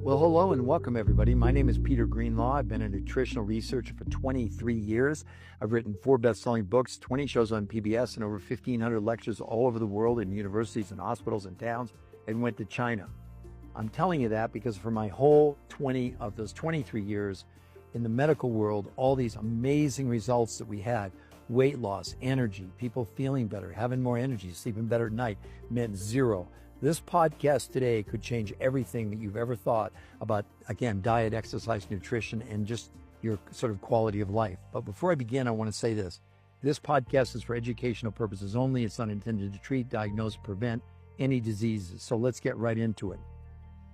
Well, hello and welcome, everybody. My name is Peter Greenlaw. I've been a nutritional researcher for 23 years. I've written 4 best-selling books, 20 shows on PBS, and over 1,500 lectures all over the world in universities and hospitals and towns, and went to China. I'm telling you that because for my whole 20 of those 23 years in the medical world, all these amazing results that we had, weight loss, energy, people feeling better, having more energy, sleeping better at night, meant zero. This podcast today could change everything that you've ever thought about, again, diet, exercise, nutrition, and just your sort of quality of life. But before I begin, I want to say this. This podcast is for educational purposes only. It's not intended to treat, diagnose, prevent any diseases. So let's get right into it.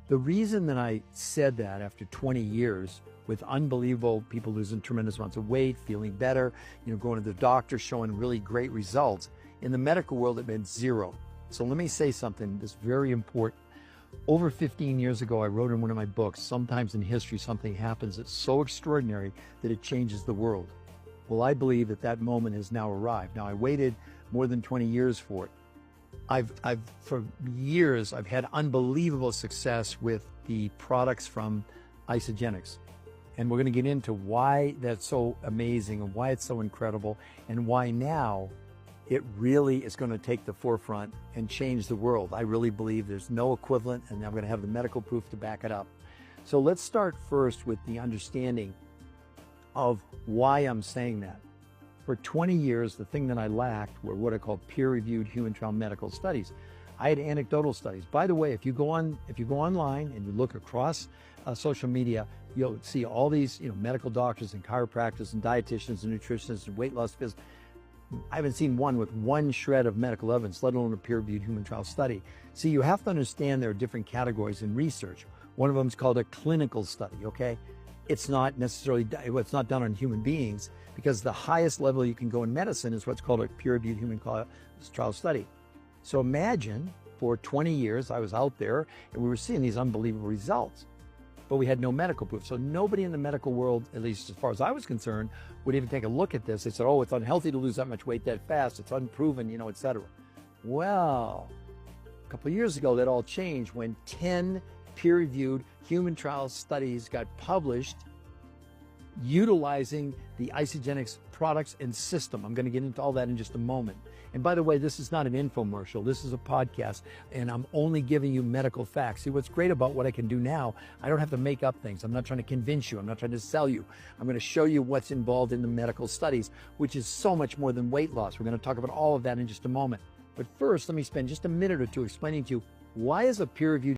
The reason that I said that after 20 years with unbelievable people losing tremendous amounts of weight, feeling better, going to the doctor, showing really great results, in the medical world, it meant zero. So let me say something that's very important. Over 15 years ago, I wrote in one of my books, sometimes in history, something happens that's so extraordinary that it changes the world. Well, I believe that that moment has now arrived. Now, I waited more than 20 years for it. For years, I've had unbelievable success with the products from Isagenix. And we're going to get into why that's so amazing and why it's so incredible and why now it really is going to take the forefront and change the world. I really believe there's no equivalent, and I'm going to have the medical proof to back it up. So let's start first with the understanding of why I'm saying that. For 20 years, the thing that I lacked were what I call peer-reviewed human trial medical studies. I had anecdotal studies. By the way, if you go online and you look across social media, you'll see all these medical doctors and chiropractors and dietitians and nutritionists and weight loss physicians. I haven't seen one with one shred of medical evidence, let alone a peer-reviewed human trial study. See, you have to understand there are different categories in research. One of them is called a clinical study, okay? It's not done on human beings because the highest level you can go in medicine is what's called a peer-reviewed human trial study. So imagine for 20 years I was out there and we were seeing these unbelievable results, but we had no medical proof. So nobody in the medical world, at least as far as I was concerned, would even take a look at this. They said, oh, it's unhealthy to lose that much weight that fast. It's unproven, et cetera. Well, a couple of years ago, that all changed when 10 peer-reviewed human trial studies got published utilizing the Isagenix products and system. I'm going to get into all that in just a moment. And by the way, this is not an infomercial. This is a podcast, and I'm only giving you medical facts. See, what's great about what I can do now, I don't have to make up things. I'm not trying to convince you. I'm not trying to sell you. I'm going to show you what's involved in the medical studies, which is so much more than weight loss. We're going to talk about all of that in just a moment. But first, let me spend just a minute or two explaining to you, why is a peer-reviewed